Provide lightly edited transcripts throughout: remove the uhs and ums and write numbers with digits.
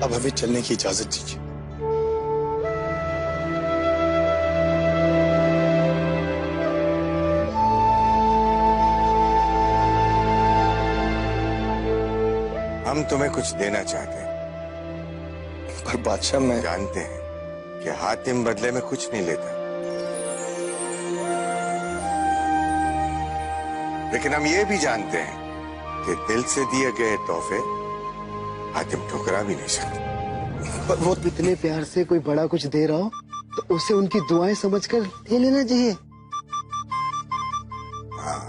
अब हमें चलने की इजाजत दीजिए। हम तुम्हें कुछ देना चाहते हैं, पर बादशाह मैं जानते हैं कि हातिम बदले में कुछ नहीं लेता, लेकिन हम ये भी जानते हैं कि दिल से दिए गए तोहफे हातिम ठुकरा भी नहीं सकते। पर वो इतने प्यार से कोई बड़ा कुछ दे रहा हो तो उसे उनकी दुआएं समझकर ले लेना चाहिए। हाँ,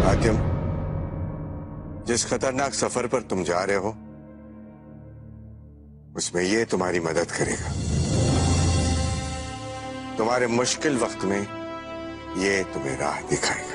हातिम, जिस खतरनाक सफर पर तुम जा रहे हो उसमें ये तुम्हारी मदद करेगा। तुम्हारे मुश्किल वक्त में ये तुम्हें राह दिखाएगा।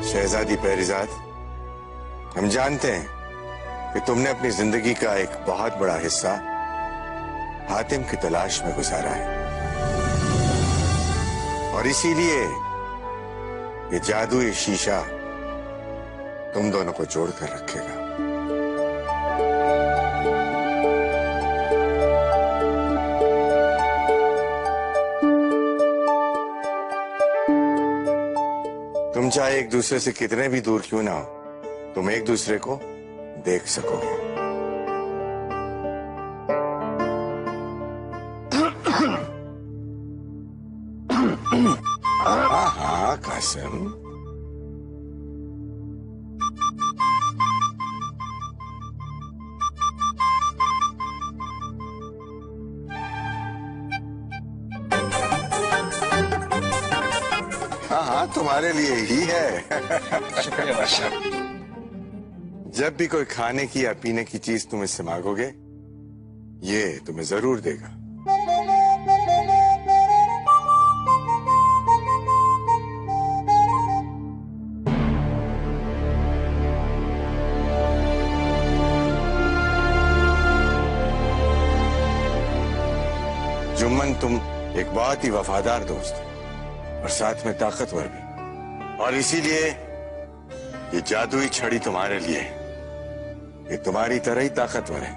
शहजादी पहरीजाद, हम जानते हैं कि तुमने अपनी जिंदगी का एक बहुत बड़ा हिस्सा हातिम की तलाश में गुजारा है, और इसीलिए ये जादुई शीशा तुम दोनों को जोड़कर रखेगा। तुम चाहे एक दूसरे से कितने भी दूर क्यों ना हो, तुम एक दूसरे को देख सकोगे। हाँ हाँ कासिम, हाँ तुम्हारे लिए ही है। शुक्रिया बादशाह। जब भी कोई खाने की या पीने की चीज तुम इससे मांगोगे, ये तुम्हें जरूर देगा। जुम्मन, तुम एक बहुत ही वफादार दोस्त हो और साथ में ताकतवर भी, और इसीलिए ये जादुई छड़ी तुम्हारे लिए है। ये तुम्हारी तरह ही ताकतवर है,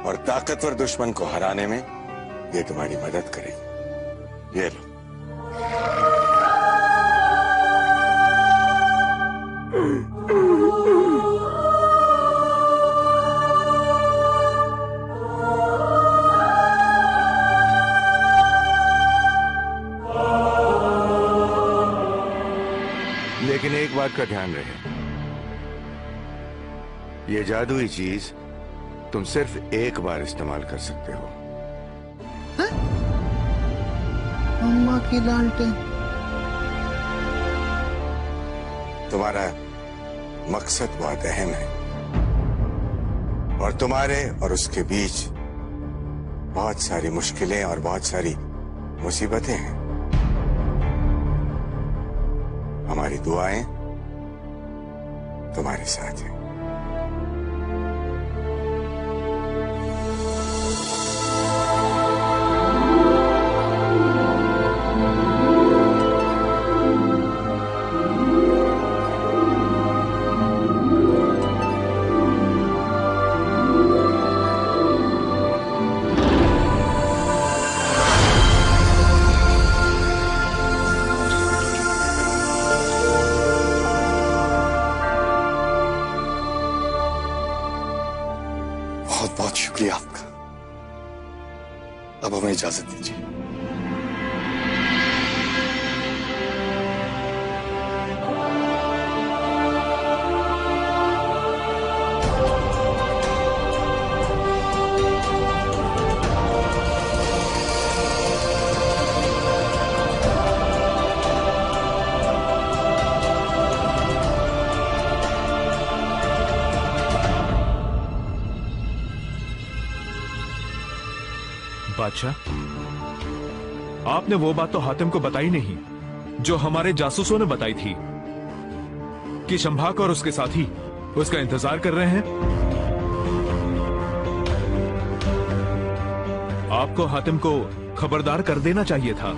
और ताकतवर दुश्मन को हराने में ये तुम्हारी मदद करेगी। ये लो। लेकिन एक बात का ध्यान रहे, ये जादुई चीज तुम सिर्फ एक बार इस्तेमाल कर सकते हो। अम्मा की लालटेन। तुम्हारा मकसद बहुत अहम है, और तुम्हारे और उसके बीच बहुत सारी मुश्किलें और बहुत सारी मुसीबतें हैं। हमारी दुआएं तुम्हारे साथ हैं। शुक्रिया आपका। अब हमें इजाजत दीजिए। बादशाह, आपने वो बात तो हातिम को बताई नहीं जो हमारे जासूसों ने बताई थी कि शंभाक और उसके साथी उसका इंतजार कर रहे हैं। आपको हातिम को खबरदार कर देना चाहिए था।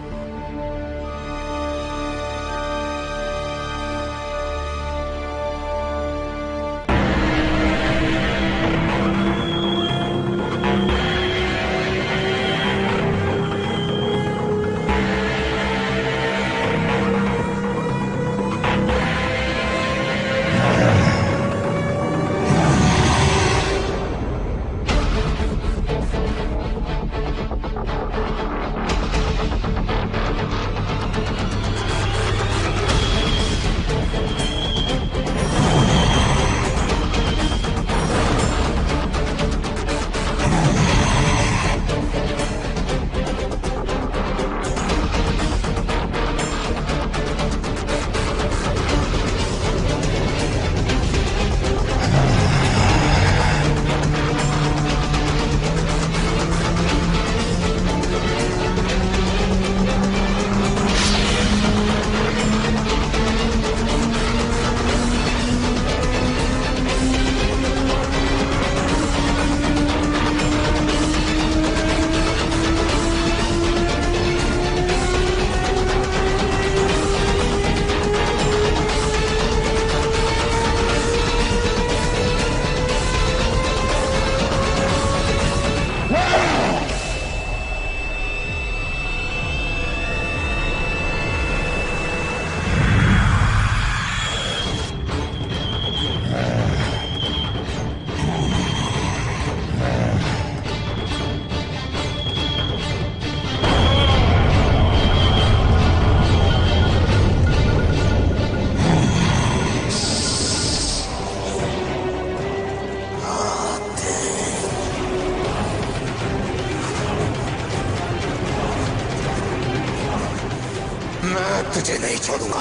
तुझे नहीं छोड़ूंगा।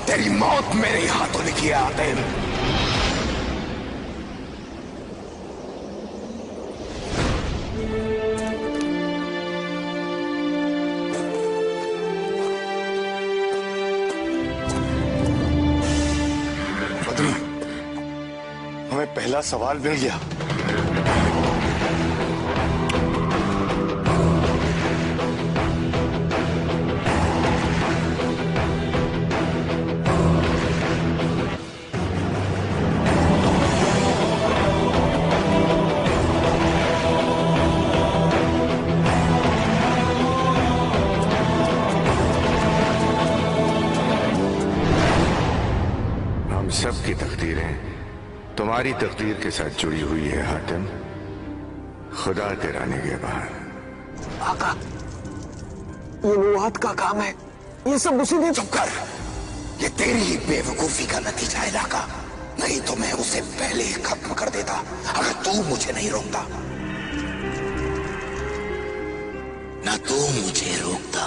तेरी मौत मेरे हाथों लिखी है आतिम। बदरू, हमें पहला सवाल मिल गया। सबकी तकदीरें तुम्हारी तकदीर के साथ जुड़ी हुई है हातिम। खुदा तेरा निगहबान। आका, ये नुवात का काम है। ये सब मुसीबत। चुप कर। ये तेरी ही बेवकूफी का नतीजा है लाका। नहीं तो मैं उसे पहले ही खत्म कर देता अगर तू मुझे नहीं रोकता। ना तू मुझे रोकता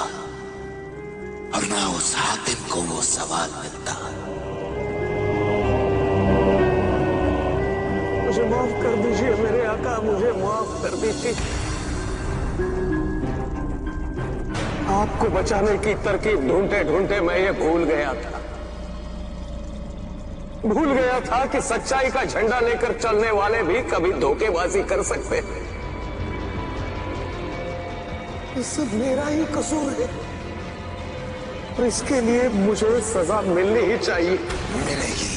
और ना उस हातिम को वो सवाल मिलता। मुझे माफ कर दीजिए मेरे आका, मुझे माफ कर दीजिए। आपको बचाने की तरकीब ढूंढते ढूंढते मैं ये भूल गया था कि सच्चाई का झंडा लेकर चलने वाले भी कभी धोखेबाजी कर सकते हैं। ये सब मेरा ही कसूर है और इसके लिए मुझे सजा मिलनी ही चाहिए। मिलेगी,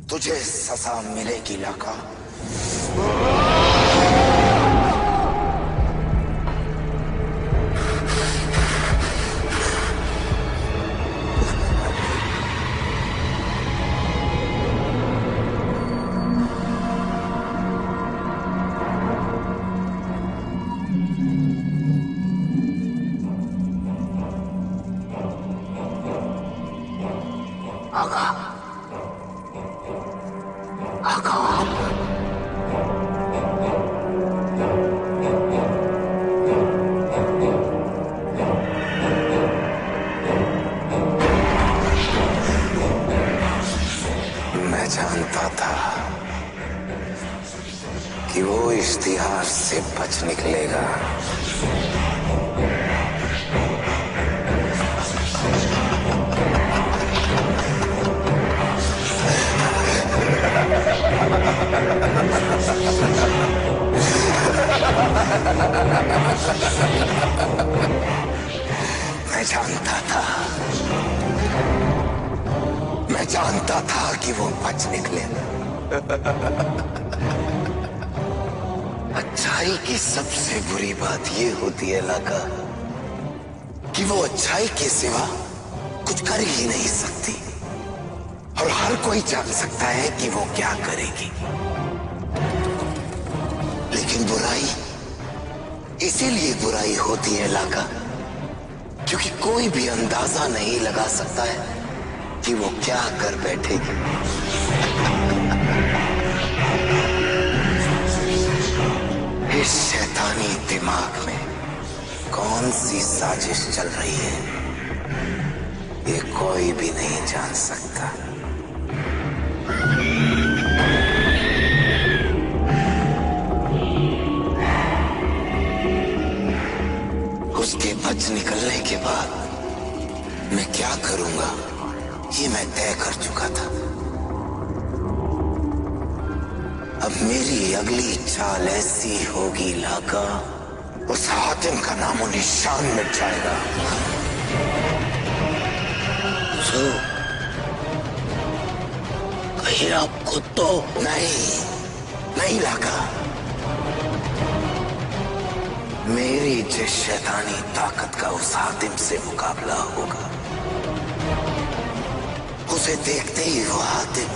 तुझे सजा मिलेगी लाका। आका, आका आप मैं जानता था कि वो इश्तिहार से बच निकलेगा। मैं जानता था कि वो बच निकलेगा। अच्छाई की सबसे बुरी बात ये होती है लाका कि वो अच्छाई के सिवा कुछ कर ही नहीं सकती, और हर कोई जान सकता है कि वो क्या करेगी। लेकिन बुराई इसीलिए बुराई होती है लाका क्योंकि कोई भी अंदाजा नहीं लगा सकता है कि वो क्या कर बैठेगी। इस शैतानी दिमाग में कौन सी साजिश चल रही है ये कोई भी नहीं जान सकता। उसके बच निकलने के बाद मैं क्या करूंगा ये मैं तय कर चुका था। अब मेरी अगली चाल ऐसी होगी लाका, उस हातिम का नामो निशान मिट जाएगा। तो कहीं आप खुद तो नहीं लाका, मेरी जिस शैतानी ताकत का उस हातिम से मुकाबला होगा उसे देखते ही वो हातिम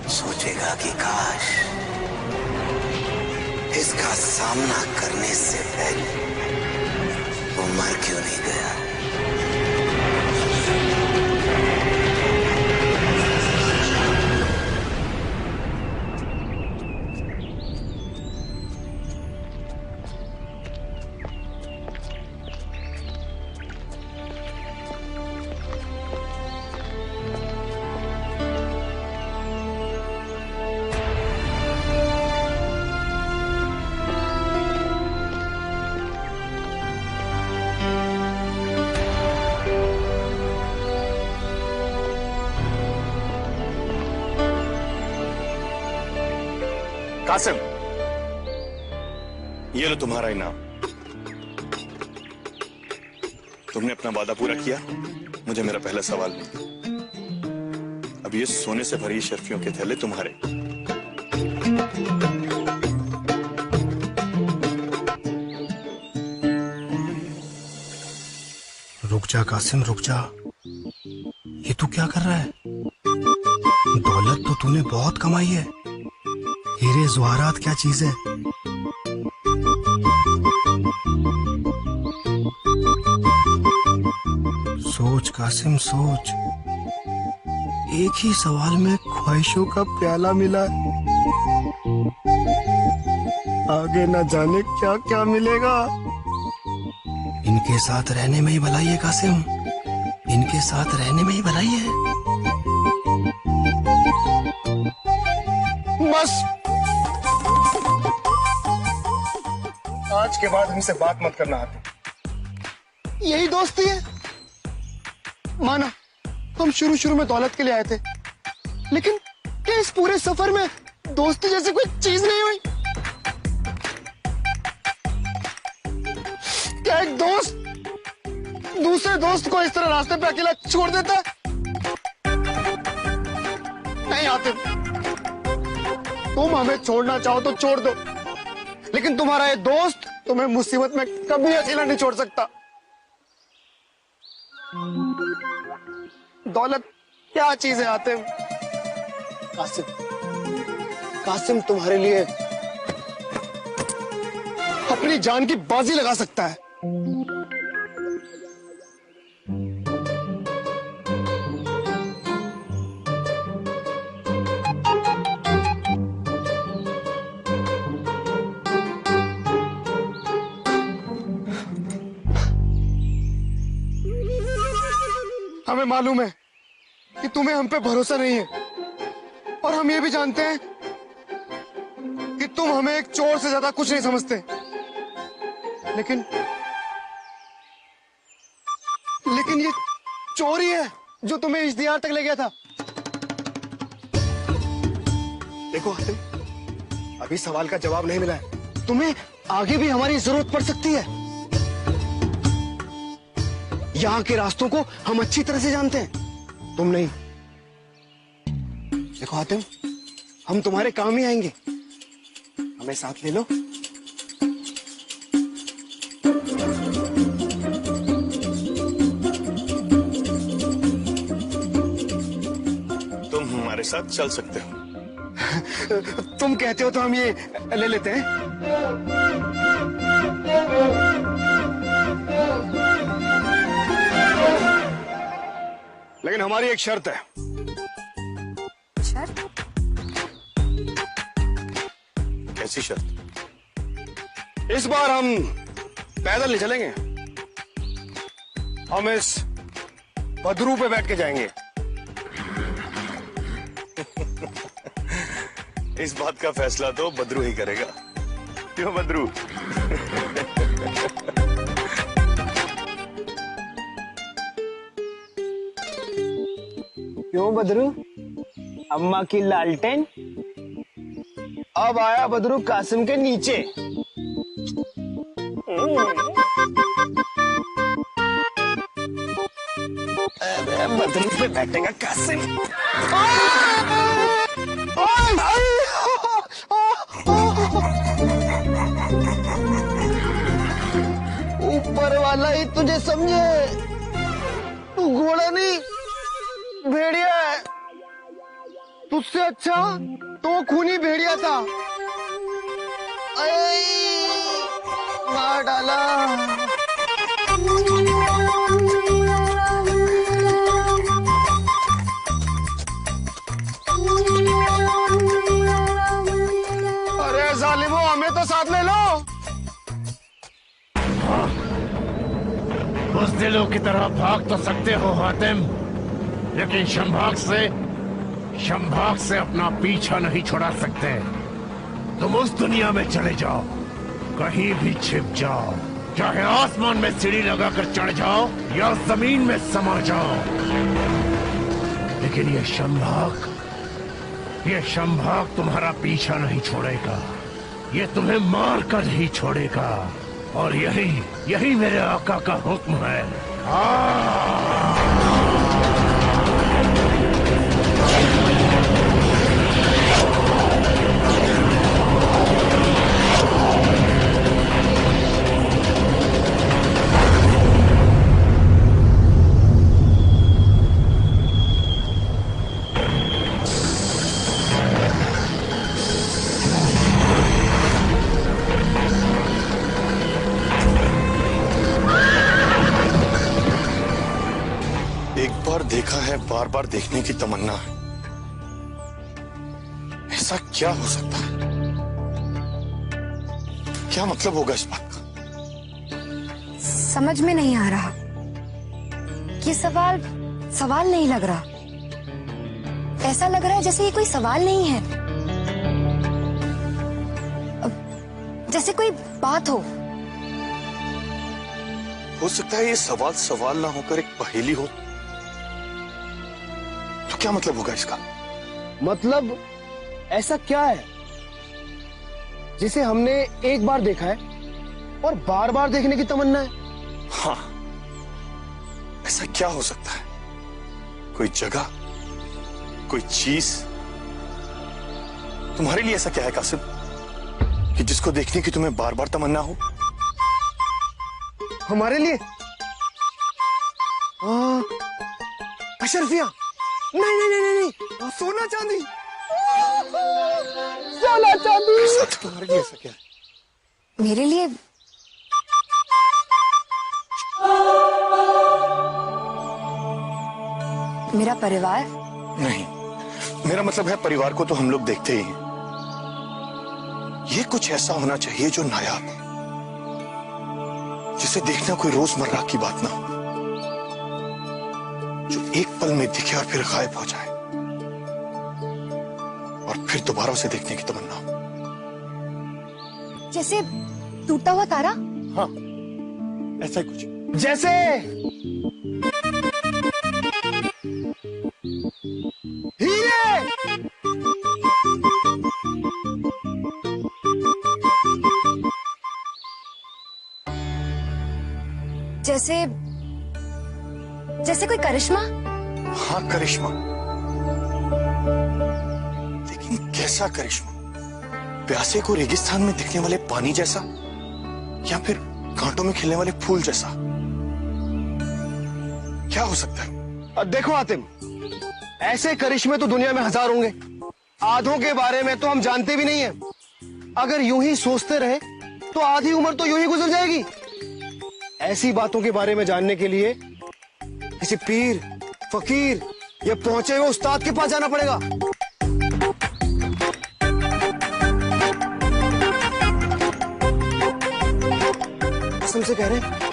सोचेगा कि काश इसका सामना करने से पहले वो मर क्यों नहीं गया। कासिम, ये लो तुम्हारा इनाम। तुमने अपना वादा पूरा किया, मुझे मेरा पहला सवाल नहीं। अब ये सोने से भरी शर्फियों के थैले तुम्हारे। रुक जा कासिम, रुक जा। ये तू क्या कर रहा है? दौलत तो तूने बहुत कमाई है, हीरे जवाहरात क्या चीज है। सोच कासिम सोच, एक ही सवाल में ख्वाहिशों का प्याला मिला, आगे न जाने क्या क्या मिलेगा। इनके साथ रहने में ही भलाई है कासिम, इनके साथ रहने में ही भलाई है। बस आज के बाद हमसे बात मत करना आते। यही दोस्ती है। माना हम शुरू में दौलत के लिए आए थे, लेकिन क्या इस पूरे सफर में दोस्ती जैसी कोई चीज नहीं हुई? क्या एक दोस्त दूसरे दोस्त को इस तरह रास्ते पे अकेला छोड़ देता है? नहीं आते, तुम हमें छोड़ना चाहो तो छोड़ दो, लेकिन तुम्हारा ये दोस्त तुम्हें मुसीबत में कभी अकेला नहीं छोड़ सकता। दौलत क्या चीज है आतिम? कासिम तुम्हारे लिए अपनी जान की बाजी लगा सकता है। हमें मालूम है कि तुम्हें हम पे भरोसा नहीं है, और हम ये भी जानते हैं कि तुम हमें एक चोर से ज्यादा कुछ नहीं समझते। लेकिन ये चोर ही है जो तुम्हें इश्तिहार तक ले गया था। देखो हातिम, अभी सवाल का जवाब नहीं मिला है। तुम्हें आगे भी हमारी जरूरत पड़ सकती है। यहाँ के रास्तों को हम अच्छी तरह से जानते हैं, तुम नहीं। देखो हातिम, हम तुम्हारे काम ही आएंगे, हमें साथ ले लो। तुम हमारे साथ चल सकते हो। तुम कहते हो तो हम ये ले लेते हैं। लेकिन हमारी एक शर्त है। शर्त? कैसी शर्त? इस बार हम पैदल नहीं चलेंगे, हम इस बदरू पे बैठ के जाएंगे। इस बात का फैसला तो बदरू ही करेगा। क्यों बदरू? क्यों बदरू? अम्मा की लालटेन अब आया बदरू कासिम के नीचे। बदरू पे बैठेगा कासिम। ऊपर वाला ही तुझे समझे, तू घोड़ा नहीं भेड़िया है। तुझसे अच्छा तो खूनी भेड़िया था। मार डाला। अरे जालिमो, हमें तो साथ ले लो। बुज़दिलों की तरह भाग तो सकते हो हातिम, लेकिन शंभाग से अपना पीछा नहीं छुड़ा सकते। तुम उस दुनिया में चले जाओ, कहीं भी छिप जाओ, चाहे आसमान में सीढ़ी लगाकर चढ़ जाओ या जमीन में समा जाओ, लेकिन ये शंभाग तुम्हारा पीछा नहीं छोड़ेगा। ये तुम्हें मार कर ही छोड़ेगा, और यही मेरे आका का हुक्म है। देखा है, बार बार देखने की तमन्ना है। ऐसा क्या हो सकता है? क्या मतलब होगा इस बात का? समझ में नहीं आ रहा। ये सवाल नहीं लग रहा। ऐसा लग रहा है जैसे ये कोई सवाल नहीं है, जैसे कोई बात हो सकता है ये सवाल ना होकर एक पहेली हो। तो क्या मतलब होगा इसका? मतलब ऐसा क्या है जिसे हमने एक बार देखा है और बार बार देखने की तमन्ना है? हाँ, ऐसा क्या हो सकता है? कोई जगह, कोई चीज? तुम्हारे लिए ऐसा क्या है कासिम कि जिसको देखने की तुम्हें बार बार तमन्ना हो? हमारे लिए अशरफिया? नहीं, सोना चांदी। तुम्हारे लिए ऐसा क्या है? मेरे लिए मेरा परिवार। नहीं, मेरा मतलब है परिवार को तो हम लोग देखते ही हैं। ये कुछ ऐसा होना चाहिए जो नायाब हो, जिसे देखना कोई रोजमर्रा की बात ना हो, जो एक पल में दिखे और फिर गायब हो जाए, और फिर दोबारा उसे देखने की तमन्ना हो। जैसे टूटा हुआ तारा। हाँ, ऐसा ही कुछ। जैसे हीरे। जैसे जैसे कोई करिश्मा। हाँ, करिश्मा। लेकिन कैसा करिश्मा? प्यासे को रेगिस्तान में दिखने वाले पानी जैसा, या फिर कांटों में खिलने वाले फूल जैसा? क्या हो सकता है? देखो आतिम, ऐसे करिश्मे तो दुनिया में हजार होंगे। आधों के बारे में तो हम जानते भी नहीं है। अगर यूं ही सोचते रहे तो आधी उम्र तो यूं ही गुजर जाएगी। ऐसी बातों के बारे में जानने के लिए किसी पीर, फकीर या पहुंचे हुए उस्ताद के पास जाना पड़ेगा। कसम से कह रहे हैं।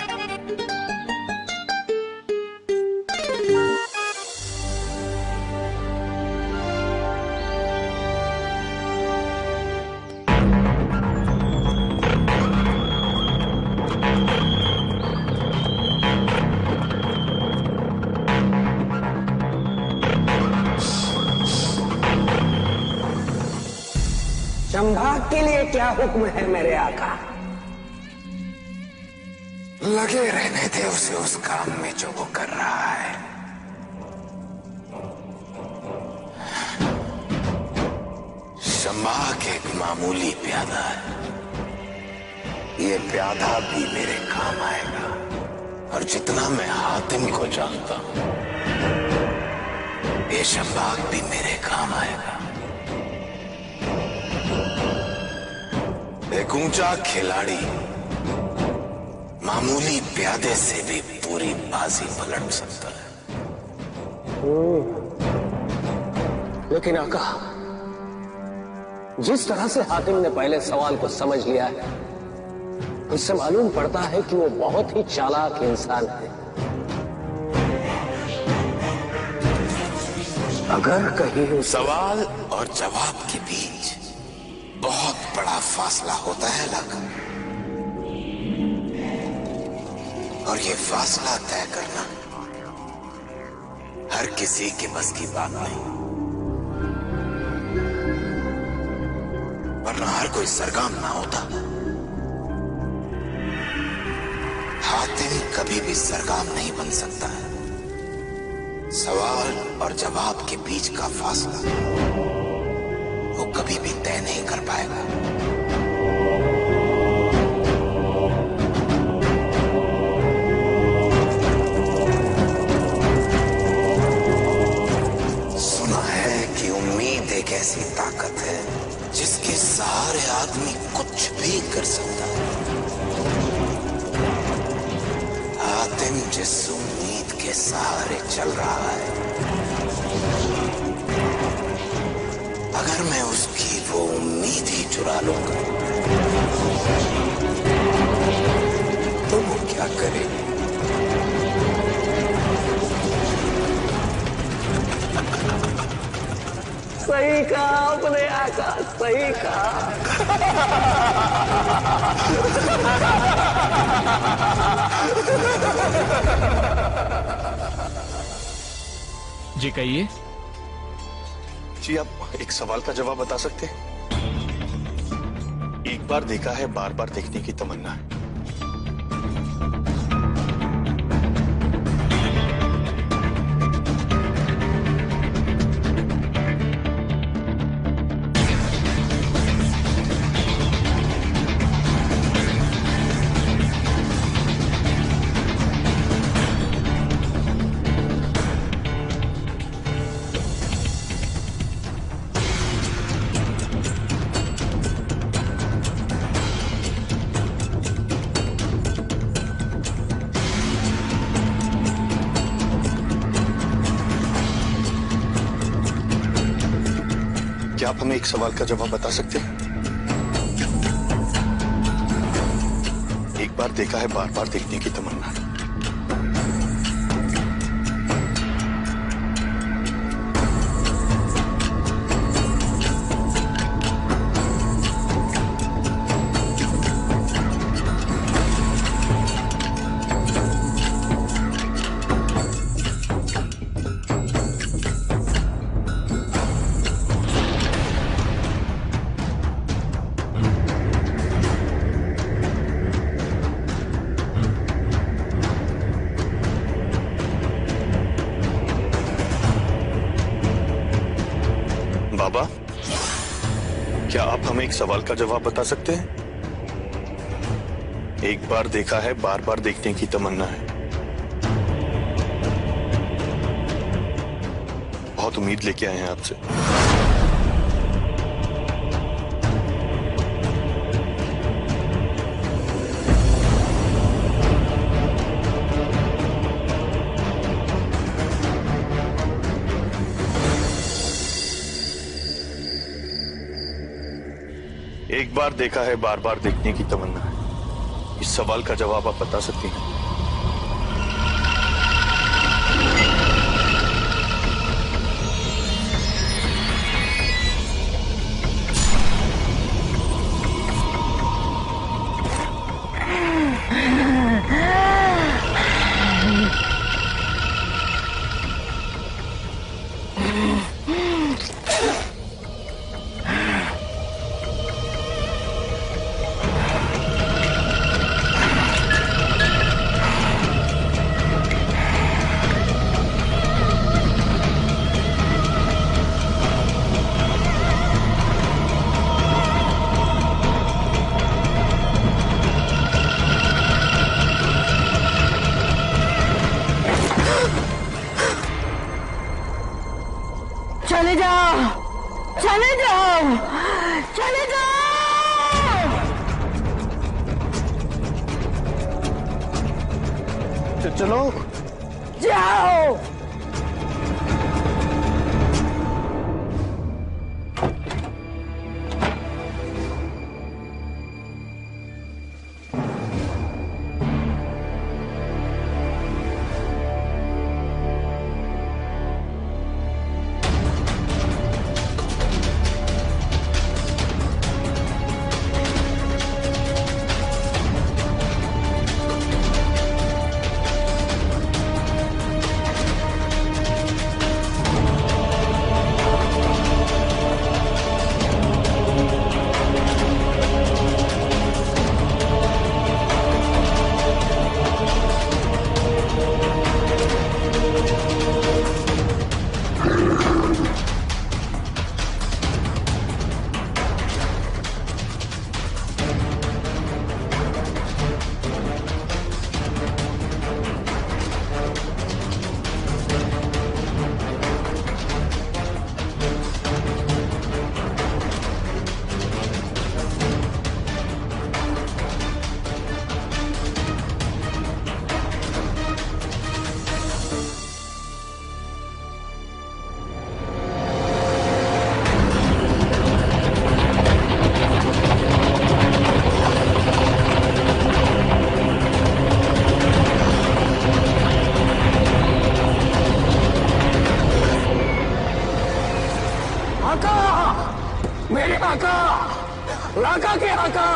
संभाग के लिए क्या हुक्म है मेरे आका? लगे रहने दे उसे उस काम में जो वो कर रहा है। संभाग एक मामूली प्यादा है। ये प्यादा भी मेरे काम आएगा, और जितना मैं हातिम को जानता हूं, ये संभाग भी मेरे काम आएगा। एक ऊंचा खिलाड़ी मामूली प्यादे से भी पूरी बाजी पलट सकता है। लेकिन आका, जिस तरह से हातिम ने पहले सवाल को समझ लिया है, उससे मालूम पड़ता है कि वो बहुत ही चालाक इंसान है। अगर कहीं सवाल और जवाब के बीच बहुत बड़ा फासला होता है लग, और ये फासला तय करना हर किसी के बस की बात नहीं, वरना हर कोई सरगर्म ना होता। हातिम कभी भी सरगर्म नहीं बन सकता है। सवाल और जवाब के बीच का फासला वो कभी भी तय नहीं कर पाएगा। सुना है कि उम्मीद एक ऐसी ताकत है जिसके सहारे आदमी कुछ भी कर सकता है। हातिम जिस उम्मीद के सहारे चल रहा है, अगर मैं उसकी वो उम्मीद ही चुरा लूंगा तो वो क्या करे? सही कहा आपने आका, सही कहा। जी कहिए। जी, आप एक सवाल का जवाब बता सकते हैं? एक बार देखा है, बार बार देखने की तमन्ना है। क्या आप हमें एक सवाल का जवाब बता सकते हैं? एक बार देखा है, बार बार देखने की तमन्ना है। बाबा, क्या आप हमें एक सवाल का जवाब बता सकते हैं? एक बार देखा है, बार बार देखने की तमन्ना है। बहुत उम्मीद लेके आए हैं आपसे। एक बार देखा है, बार बार देखने की तमन्ना है। इस सवाल का जवाब आप बता सकती हैं? चले जाओ, चले जाओ, चले जाओ। चलो जाओ। मेरे आका, आका के आका,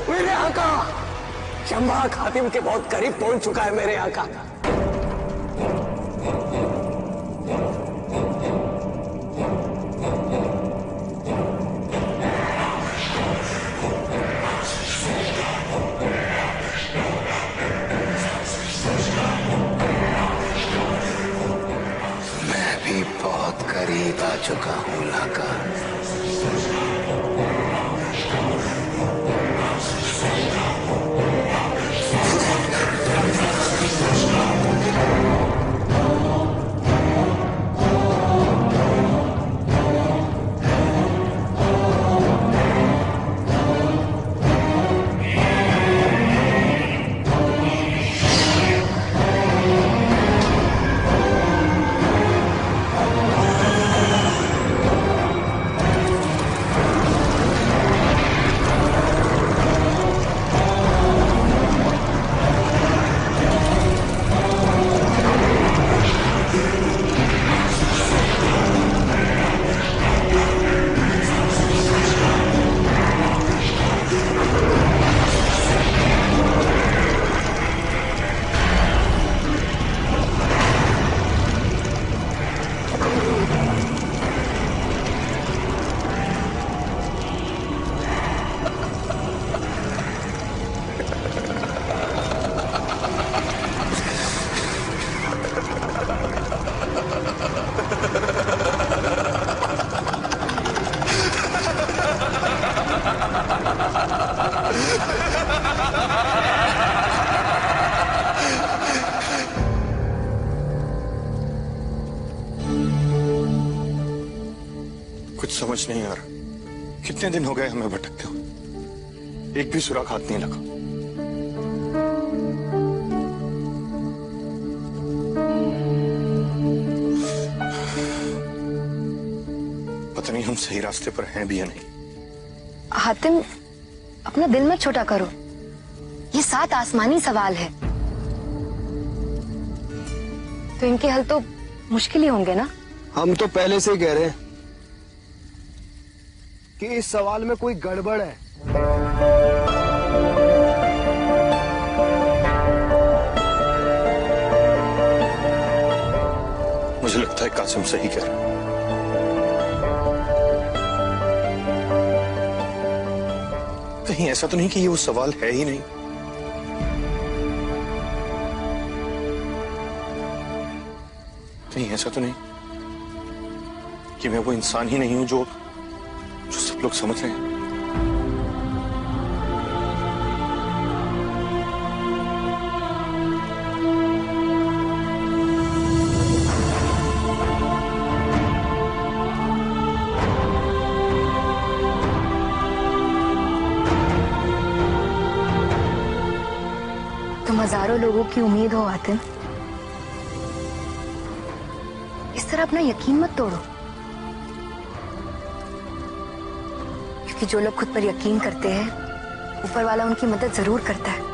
मेरे आका, शंभा खातिम के बहुत करीब पहुंच चुका है मेरे आका। मैं भी बहुत करीब आ चुका हूं लाका। कुछ समझ नहीं आ रहा। कितने दिन हो गए हमें भटकते हुए, एक भी सुराग हाथ नहीं लगा। पता नहीं हम सही रास्ते पर हैं भी या नहीं। हातिम, अपना दिल मत छोटा करो। ये 7 आसमानी सवाल है, तो इनके हल तो मुश्किल ही होंगे ना। हम तो पहले से ही कह रहे हैं कि इस सवाल में कोई गड़बड़ है। मुझे लगता है कासिम सही कह रहा है। कहीं ऐसा तो नहीं कि ये वो सवाल है ही नहीं। कहीं ऐसा तो नहीं कि मैं वो इंसान ही नहीं हूं जो सब लोग समझ रहे हैं। तुम हजारों लोगों की उम्मीद हो आतिम। इस तरह अपना यकीन मत तोड़ो, क्योंकि जो लोग खुद पर यकीन करते हैं, ऊपर वाला उनकी मदद जरूर करता है।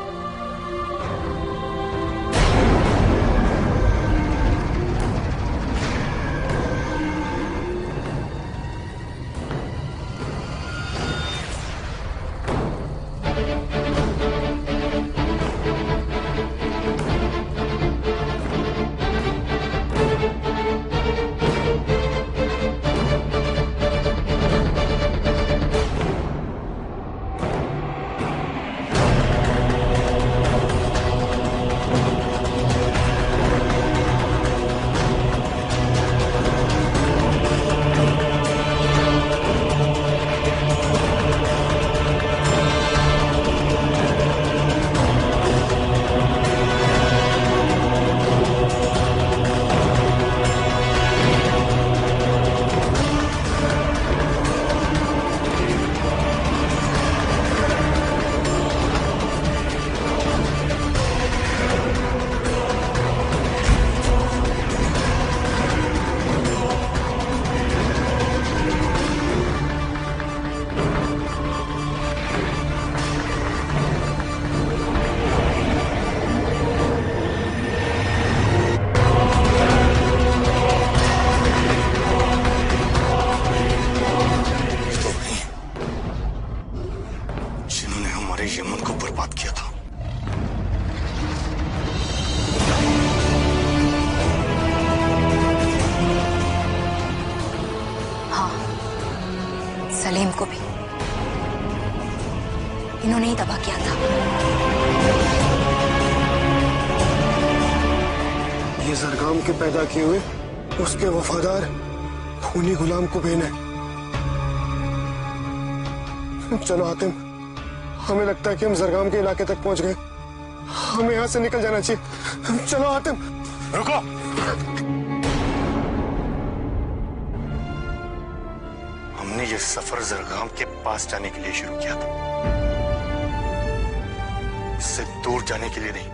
सलीम को भी इन्होंने ही तबाह किया था। ये जरगाम के पैदा किए हुए उसके वफादार खूनी गुलाम को बेन है। चलो हातिम, हमें लगता है कि हम जरगाम के इलाके तक पहुंच गए। हमें यहां से निकल जाना चाहिए। चलो हातिम। रुको। हमने ये सफर जरगाम के पास जाने के लिए शुरू किया था, उससे दूर जाने के लिए नहीं।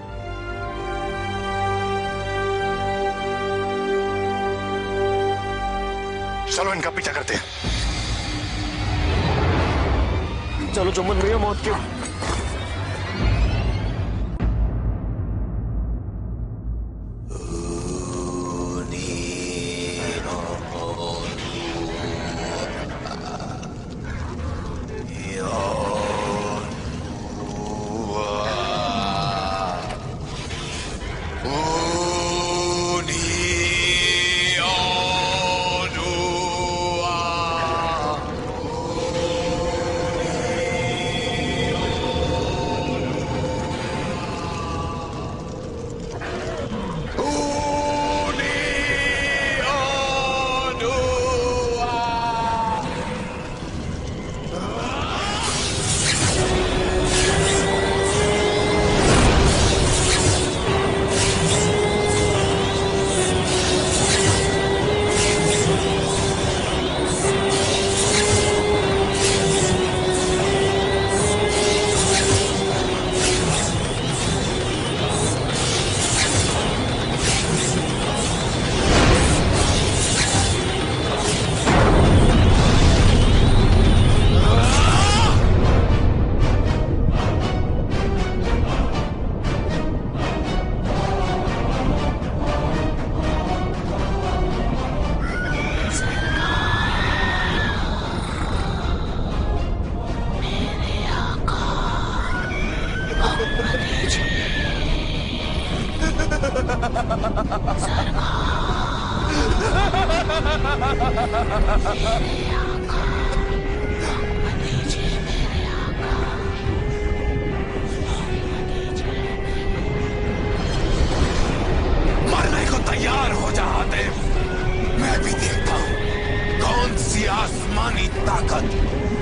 चलो इनका पीछा करते हैं। चलो जुम्मन भैया, मौत क्यों? मरने को तैयार हो जा हातिम। मैं भी देखता हूं कौन सी आसमानी ताकत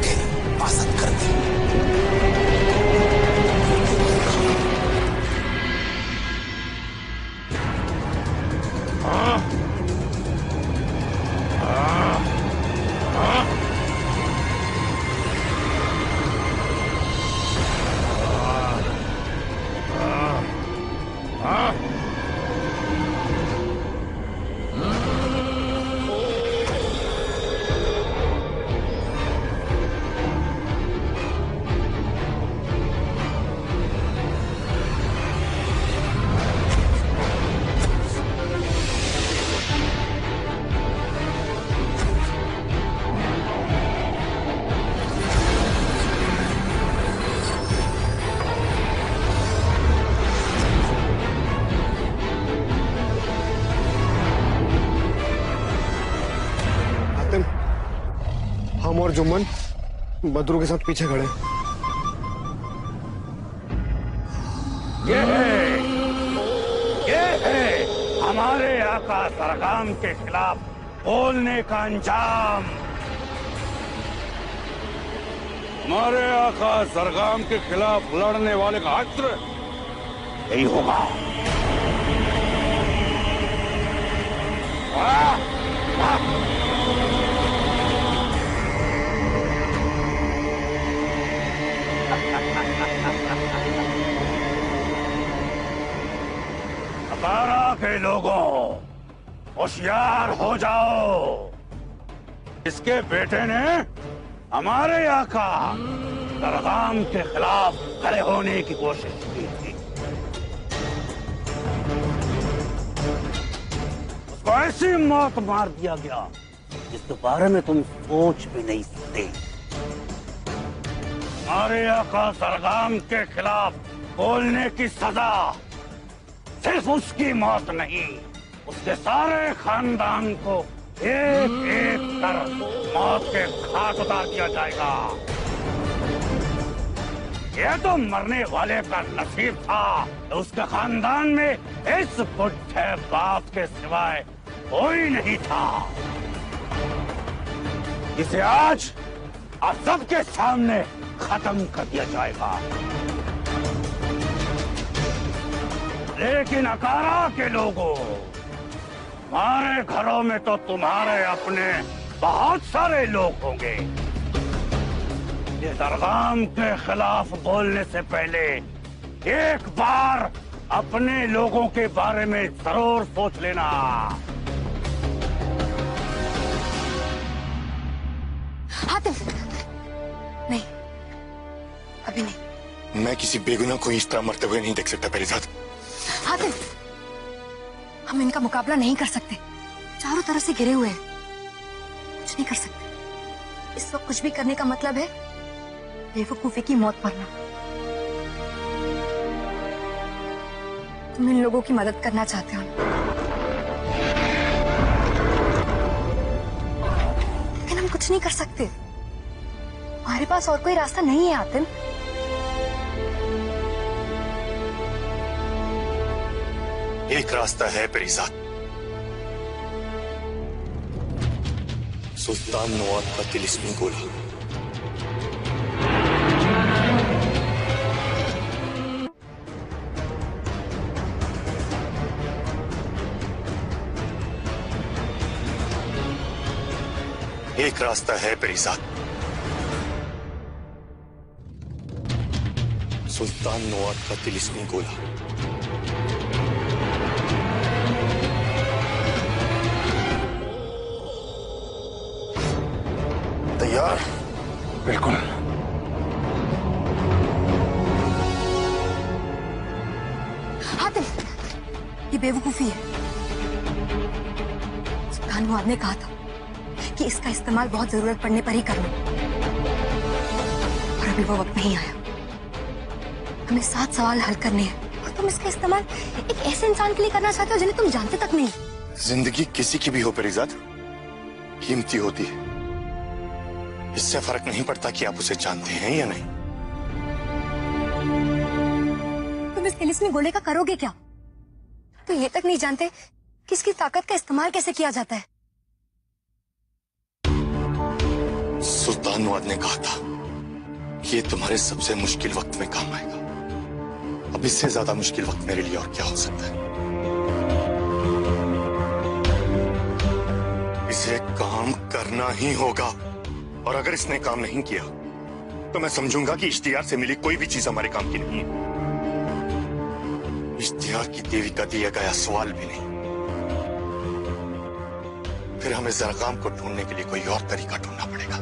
तेरी हिफाजत करती। हम और जुम्मन बदरू के साथ पीछे खड़े। ये है हमारे आका सरगाम के खिलाफ बोलने का अंजाम। हमारे आका सरगाम के खिलाफ लड़ने वाले का अस्त्र यही होगा। अकारा के लोगों, होशियार हो जाओ। इसके बेटे ने हमारे आका सरगाम के खिलाफ खड़े होने की कोशिश की थी। उसको ऐसी मौत मार दिया गया जिसके बारे में तुम सोच भी नहीं सकते। हमारे आका सरगाम के खिलाफ बोलने की सजा सिर्फ उसकी मौत नहीं, उसके सारे खानदान को एक एक कर मौत के घाट उतार दिया जाएगा। यह तो मरने वाले का नसीब था, तो उसके खानदान में इस बुढ़े बाप के सिवाय कोई नहीं था, जिसे आज आप सबके सामने खत्म कर दिया जाएगा। लेकिन अकारा के लोगों, हमारे घरों में तो तुम्हारे अपने बहुत सारे लोग होंगे। ये सरगाम के खिलाफ बोलने से पहले एक बार अपने लोगों के बारे में जरूर सोच लेना। हातिम, नहीं, अभी नहीं। मैं किसी बेगुनाह को इस तरह मरते हुए नहीं देख सकता पेरीजाद। हातिम, हम इनका मुकाबला नहीं कर सकते। चारों तरफ से घिरे हुए हैं, कुछ नहीं कर सकते। इस वक्त कुछ भी करने का मतलब है बेवकूफी की मौत मरना। तुम इन लोगों की मदद करना चाहते हो, लेकिन हम कुछ नहीं कर सकते। हमारे पास और कोई रास्ता नहीं है हातिम। एक रास्ता है पेरीजाद, सुल्तान नवाब का तिलिस्मी गोला। एक रास्ता है पेरीजाद, सुल्तान नवाब का तिलिस्मी गोला। तैयार? बिल्कुल। हातिम, ये बेवकूफी है। सुल्तान नवाब ने कहा था कि इसका इस्तेमाल बहुत जरूरत पड़ने पर ही करना, और अभी वो वक्त नहीं आया। हमें 7 सवाल हल करने हैं, और तुम इसका इस्तेमाल एक ऐसे इंसान के लिए करना चाहते हो जिन्हें तुम जानते तक नहीं। जिंदगी किसी की भी हो पेरीजाद, कीमती होती है। इससे फर्क नहीं पड़ता कि आप उसे जानते हैं या नहीं। तुम इस तिलिस्मी गोले का करोगे क्या? तो ये तक नहीं जानते कि इसकी ताकत का इस्तेमाल कैसे किया जाता है। सुल्तान नवाब ने कहा था कि ये तुम्हारे सबसे मुश्किल वक्त में काम आएगा। अब इससे ज्यादा मुश्किल वक्त मेरे लिए और क्या हो सकता है। इसे काम करना ही होगा, और अगर इसने काम नहीं किया तो मैं समझूंगा कि इश्तियार से मिली कोई भी चीज हमारे काम की नहीं है। इश्तियार की देवी का दिया गया सवाल भी नहीं। फिर हमें जरगाम को ढूंढने के लिए कोई और तरीका ढूंढना पड़ेगा।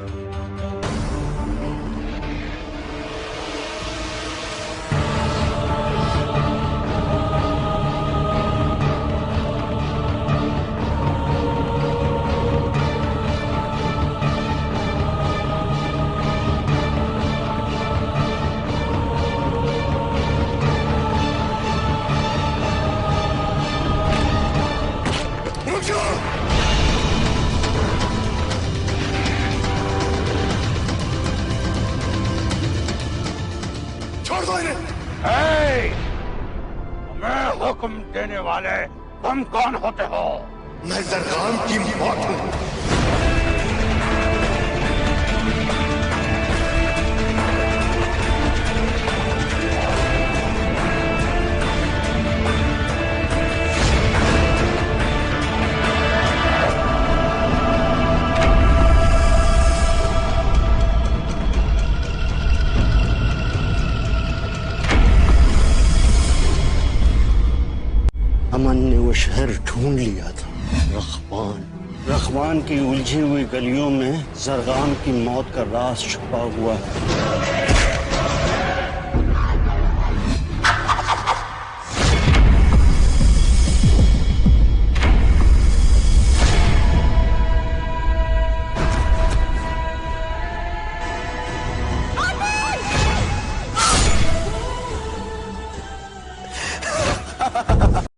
छोड़ दो इन्हें। मैं हुक्म देने वाले तुम कौन होते हो? मैं जरगाम की मौत हूं। अमन ने वो शहर ढूंढ लिया था, रखवान की उलझी हुई गलियों में जरगाम की मौत का राज छुपा हुआ है।